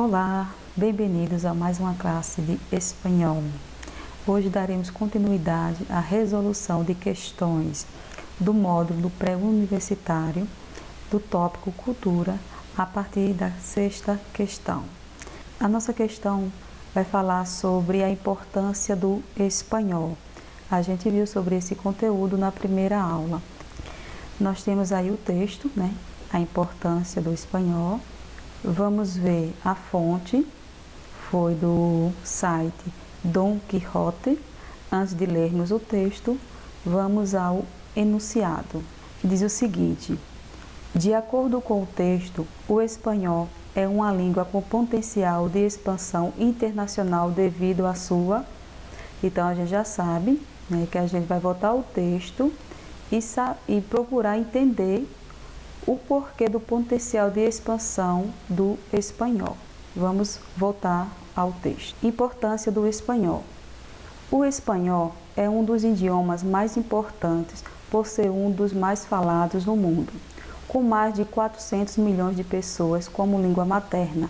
Olá, bem-vindos a mais uma classe de espanhol. Hoje daremos continuidade à resolução de questões do módulo pré-universitário do tópico Cultura a partir da sexta questão. A nossa questão vai falar sobre a importância do espanhol. A gente viu sobre esse conteúdo na primeira aula. Nós temos aí o texto, né? A importância do espanhol. Vamos ver a fonte, foi do site Dom Quixote. Antes de lermos o texto, vamos ao enunciado, que diz o seguinte: de acordo com o texto, o espanhol é uma língua com potencial de expansão internacional devido à sua... Então, a gente já sabe, né, que a gente vai voltar ao texto e procurar entender o porquê do potencial de expansão do espanhol. Vamos voltar ao texto. Importância do espanhol. O espanhol é um dos idiomas mais importantes por ser um dos mais falados no mundo, com mais de 400 milhões de pessoas como língua materna.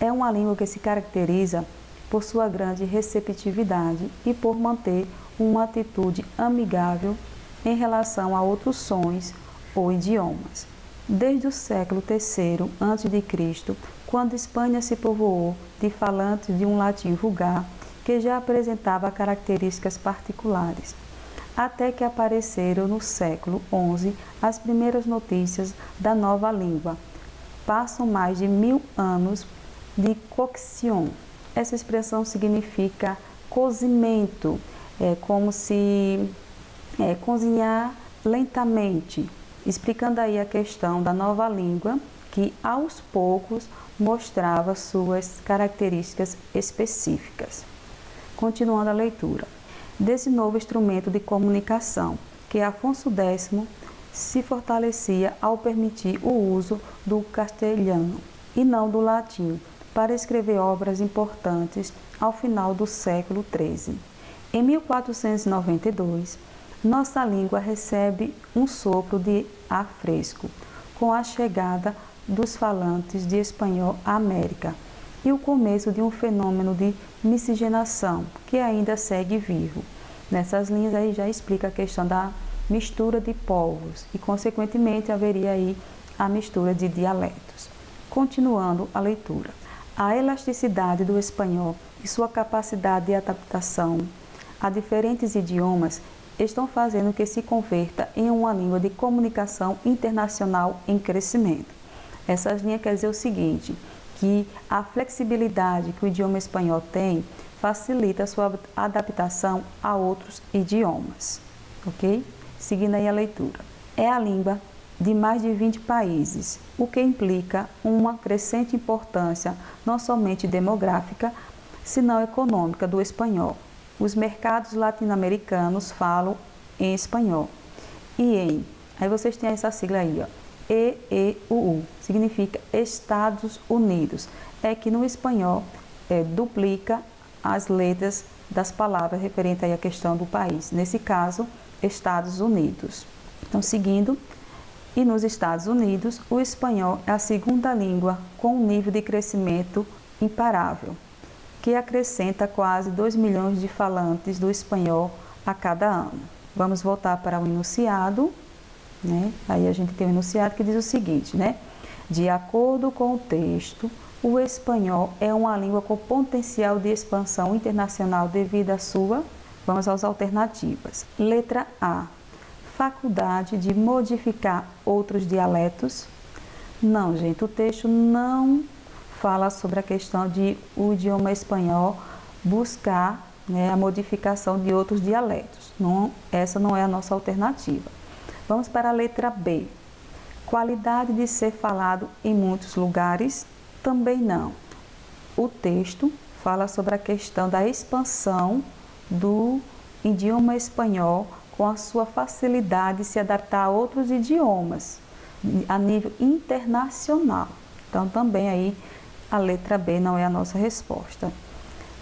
É uma língua que se caracteriza por sua grande receptividade e por manter uma atitude amigável em relação a outros sons ou idiomas. Desde o século III a.C., quando Espanha se povoou de falantes de um latim vulgar que já apresentava características particulares, até que apareceram no século XI as primeiras notícias da nova língua. Passam mais de 1000 anos de cocción. Essa expressão significa cozimento, como se cozinhar lentamente, explicando aí a questão da nova língua, que aos poucos mostrava suas características específicas. Continuando a leitura. Desse novo instrumento de comunicação, que Afonso X se fortalecia ao permitir o uso do castelhano e não do latim, para escrever obras importantes ao final do século XIII. Em 1492, nossa língua recebe um sopro de ar fresco, com a chegada dos falantes de espanhol à América e o começo de um fenômeno de miscigenação que ainda segue vivo. Nessas linhas aí já explica a questão da mistura de povos e, consequentemente, haveria aí a mistura de dialetos. Continuando a leitura. A elasticidade do espanhol e sua capacidade de adaptação a diferentes idiomas estão fazendo que se converta em uma língua de comunicação internacional em crescimento. Essas linhas quer dizer o seguinte, que a flexibilidade que o idioma espanhol tem facilita a sua adaptação a outros idiomas, ok? Seguindo aí a leitura. É a língua de mais de 20 países, o que implica uma crescente importância não somente demográfica, senão econômica do espanhol. Os mercados latino-americanos falam em espanhol. Aí vocês têm essa sigla aí, ó, EEUU, significa Estados Unidos. É que no espanhol duplica as letras das palavras referentes aí à questão do país. Nesse caso, Estados Unidos. Então, seguindo, e nos Estados Unidos, o espanhol é a segunda língua com um nível de crescimento imparável, que acrescenta quase 2 milhões de falantes do espanhol a cada ano. Vamos voltar para o enunciado, né? Aí a gente tem o enunciado que diz o seguinte, né? De acordo com o texto, o espanhol é uma língua com potencial de expansão internacional devido à sua... Vamos às alternativas. Letra A. Faculdade de modificar outros dialetos. Não, gente, o texto não fala sobre a questão de o idioma espanhol buscar, né, a modificação de outros dialetos. Não, essa não é a nossa alternativa. Vamos para a letra B. Qualidade de ser falado em muitos lugares? Também não. O texto fala sobre a questão da expansão do idioma espanhol com a sua facilidade de se adaptar a outros idiomas a nível internacional. Então, também aí a letra B não é a nossa resposta.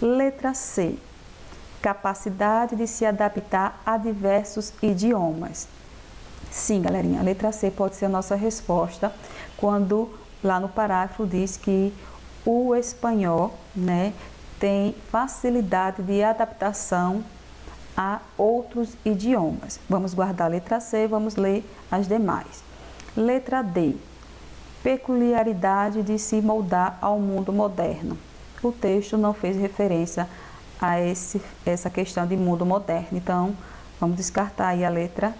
Letra C. Capacidade de se adaptar a diversos idiomas. Sim, galerinha, a letra C pode ser a nossa resposta quando lá no parágrafo diz que o espanhol, né, tem facilidade de adaptação a outros idiomas. Vamos guardar a letra C, vamos ler as demais. Letra D. Peculiaridade de se moldar ao mundo moderno. O texto não fez referência a essa questão de mundo moderno, então vamos descartar aí a letra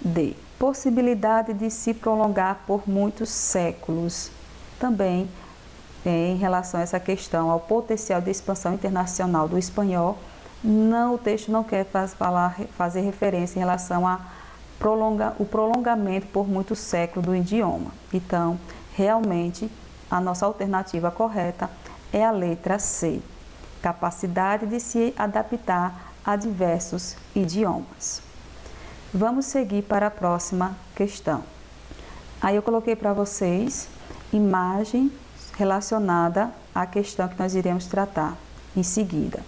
D. Possibilidade de se prolongar por muitos séculos. Também em relação a essa questão, ao potencial de expansão internacional do espanhol, o texto não quer fazer referência em relação a o prolongamento por muitos séculos do idioma. Então, realmente, a nossa alternativa correta é a letra C. Capacidade de se adaptar a diversos idiomas. Vamos seguir para a próxima questão. Aí eu coloquei para vocês imagem relacionada à questão que nós iremos tratar em seguida,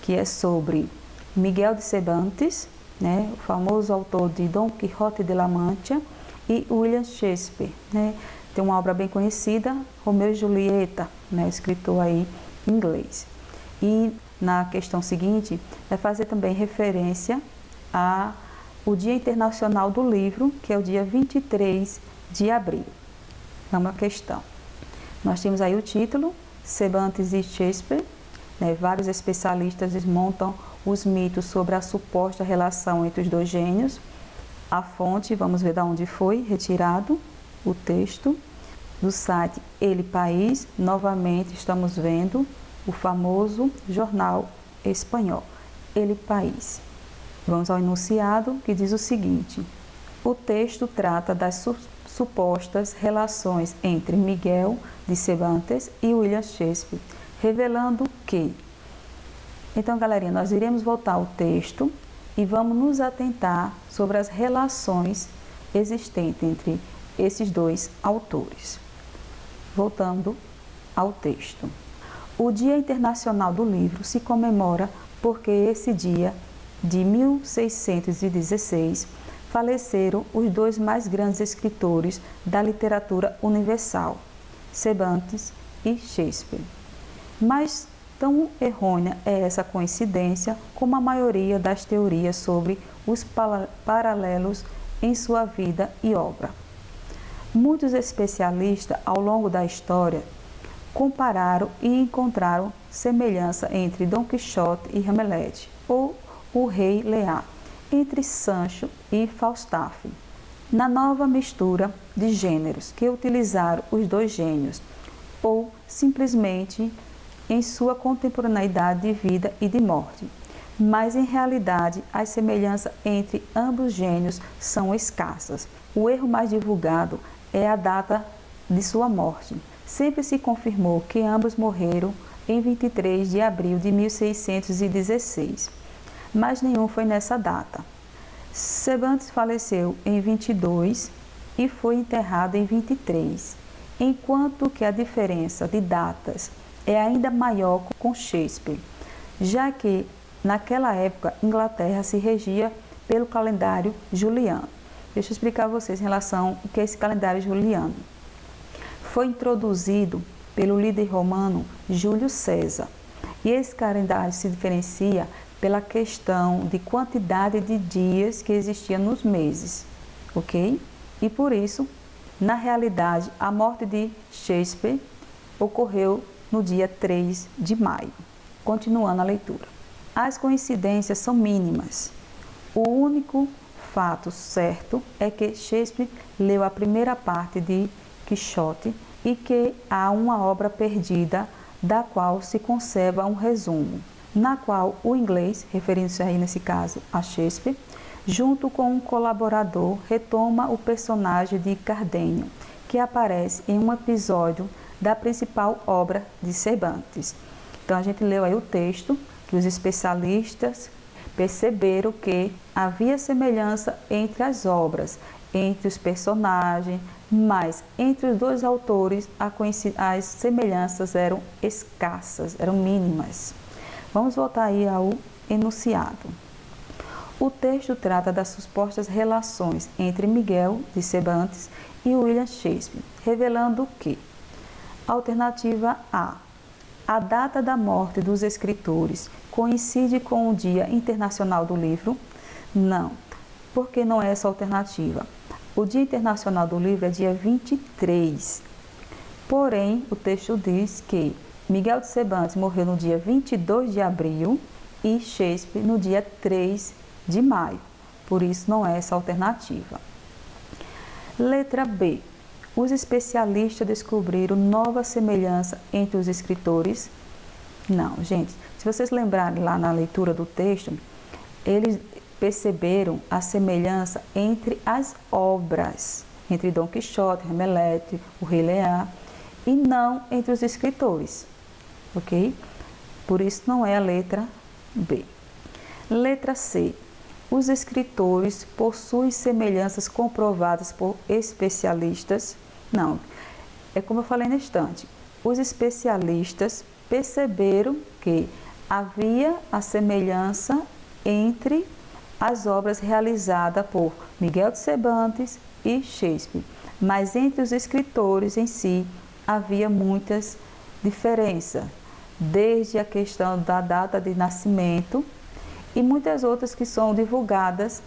que é sobre Miguel de Cervantes, né, o famoso autor de Dom Quixote de la Mancha, e William Shakespeare, né, tem uma obra bem conhecida, Romeu e Julieta, né, escritor aí em inglês. E na questão seguinte, vai fazer também referência ao Dia Internacional do Livro, que é o dia 23 de abril. Vamos à questão. Nós temos aí o título, Cervantes e Shakespeare, né, vários especialistas desmontam os mitos sobre a suposta relação entre os dois gênios. A fonte, vamos ver de onde foi retirado o texto, do site Ele País. Novamente estamos vendo o famoso jornal espanhol, Ele País. Vamos ao enunciado, que diz o seguinte: o texto trata das supostas relações entre Miguel de Cervantes e William Shakespeare, revelando que... Então, galerinha, nós iremos voltar ao texto e vamos nos atentar sobre as relações existentes entre esses dois autores. Voltando ao texto. O Dia Internacional do Livro se comemora porque esse dia, de 1616, faleceram os dois mais grandes escritores da literatura universal, Cervantes e Shakespeare. Mas tão errônea é essa coincidência como a maioria das teorias sobre os paralelos em sua vida e obra. Muitos especialistas, ao longo da história, compararam e encontraram semelhança entre Dom Quixote e Hamlet, ou o Rei Lear, entre Sancho e Falstaff, na nova mistura de gêneros que utilizaram os dois gênios, ou simplesmente em sua contemporaneidade de vida e de morte. Mas, em realidade, as semelhanças entre ambos gênios são escassas. O erro mais divulgado é a data de sua morte. Sempre se confirmou que ambos morreram em 23 de abril de 1616, mas nenhum foi nessa data. Cervantes faleceu em 22 e foi enterrado em 23, enquanto que a diferença de datas é ainda maior com Shakespeare, já que naquela época Inglaterra se regia pelo calendário juliano. Deixa eu explicar a vocês em relação ao que é esse calendário juliano. Foi introduzido pelo líder romano Júlio César, e esse calendário se diferencia pela questão de quantidade de dias que existia nos meses, ok? E por isso, na realidade, a morte de Shakespeare ocorreu no dia 3 de maio. Continuando a leitura. As coincidências são mínimas. O único fato certo é que Shakespeare leu a primeira parte de Quixote e que há uma obra perdida da qual se conserva um resumo, na qual o inglês, referindo-se aí nesse caso a Shakespeare, junto com um colaborador, retoma o personagem de Cardenio, que aparece em um episódio da principal obra de Cervantes. Então a gente leu aí o texto, que os especialistas perceberam que havia semelhança entre as obras, entre os personagens, mas entre os dois autores as semelhanças eram escassas, eram mínimas. Vamos voltar aí ao enunciado. O texto trata das supostas relações entre Miguel de Cervantes e William Shakespeare, revelando que: alternativa A, a data da morte dos escritores coincide com o Dia Internacional do Livro? Não, porque não é essa alternativa. O Dia Internacional do Livro é dia 23. Porém, o texto diz que Miguel de Cervantes morreu no dia 22 de abril e Shakespeare no dia 3 de maio. Por isso, não é essa alternativa. Letra B. Os especialistas descobriram nova semelhança entre os escritores? Não, gente. Se vocês lembrarem lá na leitura do texto, eles perceberam a semelhança entre as obras, entre Dom Quixote, Hamlet, o Rei Lear, e não entre os escritores, ok? Por isso não é a letra B. Letra C. Os escritores possuem semelhanças comprovadas por especialistas? Não. É como eu falei na estante. Os especialistas perceberam que havia a semelhança entre as obras realizadas por Miguel de Cervantes e Shakespeare, mas entre os escritores em si havia muitas diferenças, desde a questão da data de nascimento e muitas outras que são divulgadas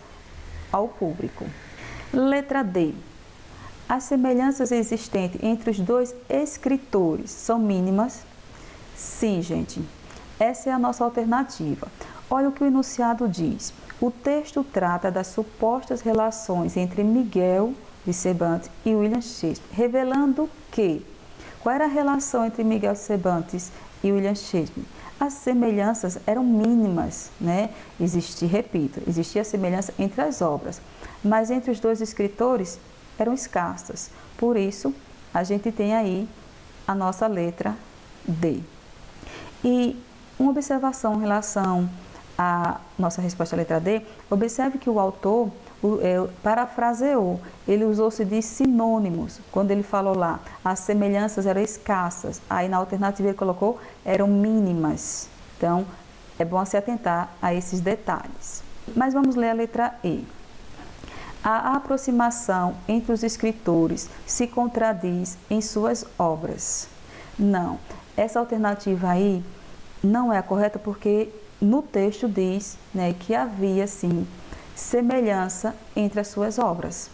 ao público. Letra D. As semelhanças existentes entre os dois escritores são mínimas? Sim, gente. Essa é a nossa alternativa. Olha o que o enunciado diz. O texto trata das supostas relações entre Miguel de Cervantes e William Shakespeare, revelando que qual era a relação entre Miguel de Cervantes e William Shakespeare? As semelhanças eram mínimas, né? Existia semelhança entre as obras, mas entre os dois escritores eram escassas. Por isso, a gente tem aí a nossa letra D. E uma observação em relação à nossa resposta à letra D, observe que o autor parafraseou, ele usou-se de sinônimos, quando ele falou lá, as semelhanças eram escassas, aí na alternativa ele colocou, eram mínimas. Então, é bom se atentar a esses detalhes. Mas vamos ler a letra E. A aproximação entre os escritores se contradiz em suas obras? Não, essa alternativa aí não é a correta porque no texto diz, né, que havia sim semelhança entre as suas obras,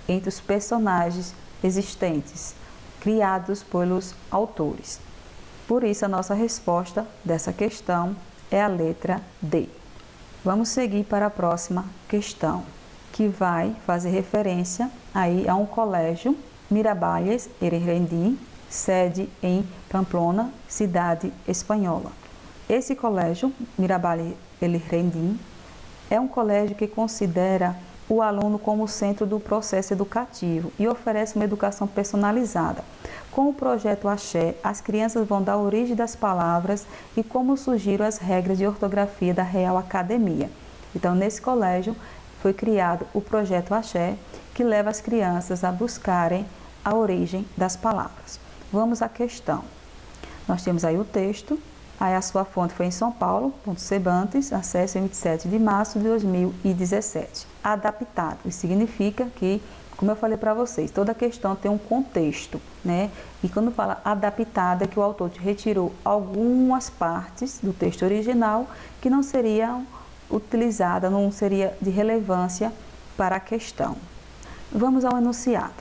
entre os personagens existentes, criados pelos autores. Por isso, a nossa resposta dessa questão é a letra D. Vamos seguir para a próxima questão, que vai fazer referência aí a um colégio, Miralles Erendim, sede em Pamplona, cidade espanhola. Esse colégio, Miralles Erendim, é um colégio que considera o aluno como o centro do processo educativo e oferece uma educação personalizada. Com o projeto Axé, as crianças vão dar origem das palavras e como surgiram as regras de ortografia da Real Academia. Então, nesse colégio foi criado o projeto Axé, que leva as crianças a buscarem a origem das palavras. Vamos à questão. Nós temos aí o texto. Aí a sua fonte foi em São Paulo, Cervantes, acesso em 27 de março de 2017. Adaptado, isso significa que, como eu falei para vocês, toda questão tem um contexto, né? E quando fala adaptada, é que o autor retirou algumas partes do texto original que não seriam utilizadas, não seria de relevância para a questão. Vamos ao enunciado.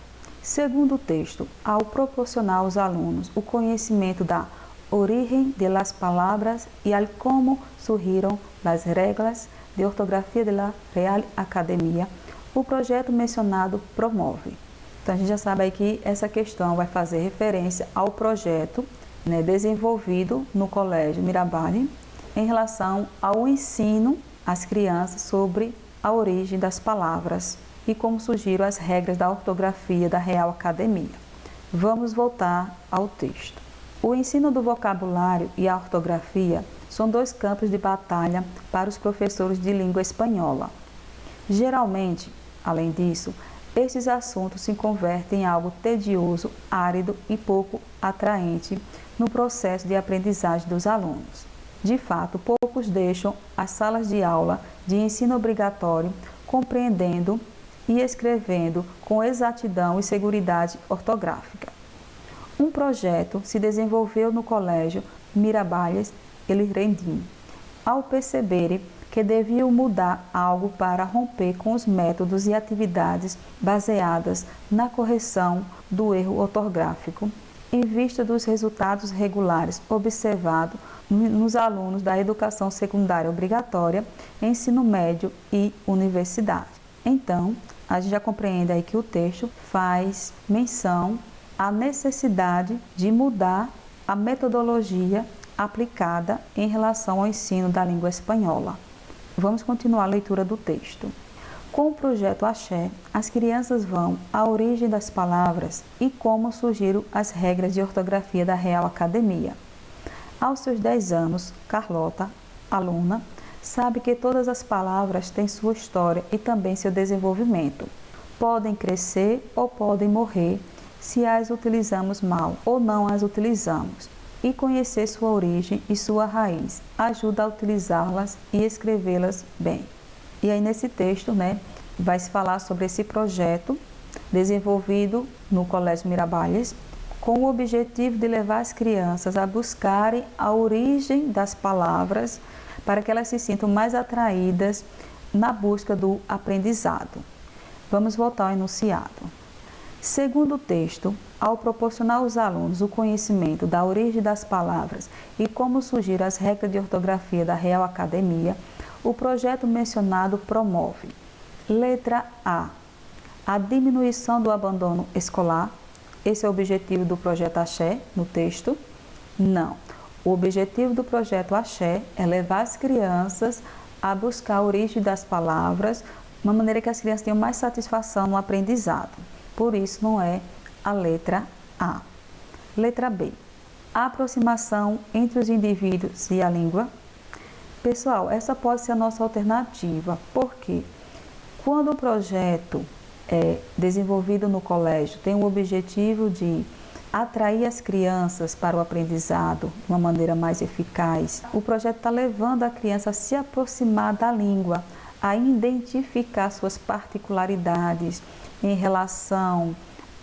Segundo o texto, ao proporcionar aos alunos o conhecimento da origem de las palavras e al como surgiram las regras de ortografia de la Real Academia, o projeto mencionado promove. Então, a gente já sabe aí que essa questão vai fazer referência ao projeto, né, desenvolvido no Colégio Miralles em relação ao ensino às crianças sobre a origem das palavras e como surgiram as regras da ortografia da Real Academia. Vamos voltar ao texto. O ensino do vocabulário e a ortografia são dois campos de batalha para os professores de língua espanhola. Geralmente, além disso, estes assuntos se convertem em algo tedioso, árido e pouco atraente no processo de aprendizagem dos alunos. De fato, poucos deixam as salas de aula de ensino obrigatório compreendendo e escrevendo com exatidão e seguridade ortográfica. Um projeto se desenvolveu no colégio Miraballes e Rendim, ao perceberem que deviam mudar algo para romper com os métodos e atividades baseadas na correção do erro ortográfico, em vista dos resultados regulares observados nos alunos da educação secundária obrigatória, ensino médio e universidade. Então, a gente já compreende aí que o texto faz menção à necessidade de mudar a metodologia aplicada em relação ao ensino da língua espanhola. Vamos continuar a leitura do texto. Com o projeto Axé, as crianças vão à origem das palavras e como surgiram as regras de ortografia da Real Academia. Aos seus 10 anos, Carlota, aluna, sabe que todas as palavras têm sua história e também seu desenvolvimento. Podem crescer ou podem morrer se as utilizamos mal ou não as utilizamos. E conhecer sua origem e sua raiz ajuda a utilizá-las e escrevê-las bem. E aí nesse texto, vai se falar sobre esse projeto desenvolvido no Colégio Miraballes, com o objetivo de levar as crianças a buscarem a origem das palavras para que elas se sintam mais atraídas na busca do aprendizado. Vamos voltar ao enunciado. Segundo o texto, ao proporcionar aos alunos o conhecimento da origem das palavras e como surgiram as regras de ortografia da Real Academia, o projeto mencionado promove: letra A, a diminuição do abandono escolar. Esse é o objetivo do projeto Axé no texto? Não. O objetivo do projeto Axé é levar as crianças a buscar a origem das palavras, de uma maneira que as crianças tenham mais satisfação no aprendizado. Por isso não é a letra A. Letra B, a aproximação entre os indivíduos e a língua. Pessoal, essa pode ser a nossa alternativa, porque quando o projeto é desenvolvido no colégio tem o objetivo de atrair as crianças para o aprendizado de uma maneira mais eficaz, o projeto está levando a criança a se aproximar da língua, a identificar suas particularidades em relação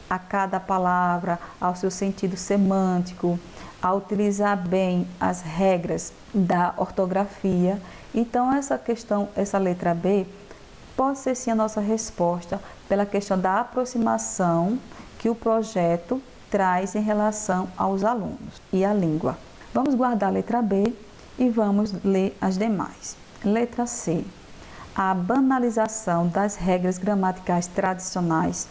a cada palavra, ao seu sentido semântico, a utilizar bem as regras da ortografia. Então, essa letra B pode ser sim a nossa resposta pela questão da aproximação que o projeto traz em relação aos alunos e à língua. Vamos guardar a letra B e vamos ler as demais. Letra C, a banalização das regras gramaticais tradicionais.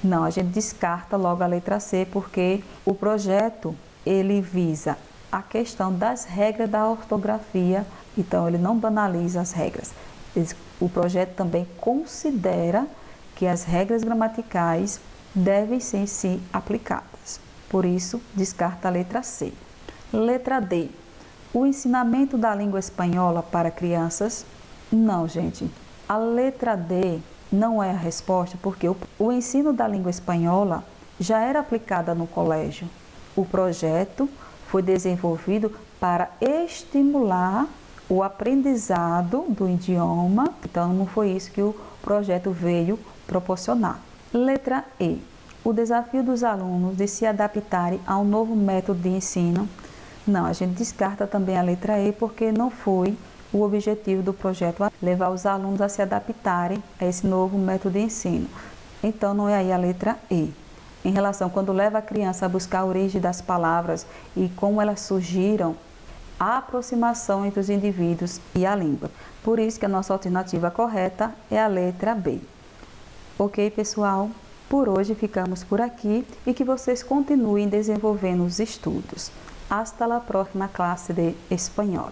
Não, a gente descarta logo a letra C, porque o projeto ele visa a questão das regras da ortografia, então ele não banaliza as regras. O projeto também considera que as regras gramaticais devem ser sim aplicadas. Por isso, descarta a letra C. Letra D, o ensinamento da língua espanhola para crianças. Não, gente, a letra D não é a resposta, porque o ensino da língua espanhola já era aplicada no colégio. O projeto foi desenvolvido para estimular o aprendizado do idioma, então não foi isso que o projeto veio proporcionar. Letra E, o desafio dos alunos de se adaptarem ao novo método de ensino. Não, a gente descarta também a letra E, porque não foi o objetivo do projeto levar os alunos a se adaptarem a esse novo método de ensino. Então, não é aí a letra E. Em relação, quando leva a criança a buscar a origem das palavras e como elas surgiram, a aproximação entre os indivíduos e a língua. Por isso que a nossa alternativa correta é a letra B. Ok, pessoal? Por hoje ficamos por aqui e que vocês continuem desenvolvendo os estudos. Hasta la próxima classe de espanhol.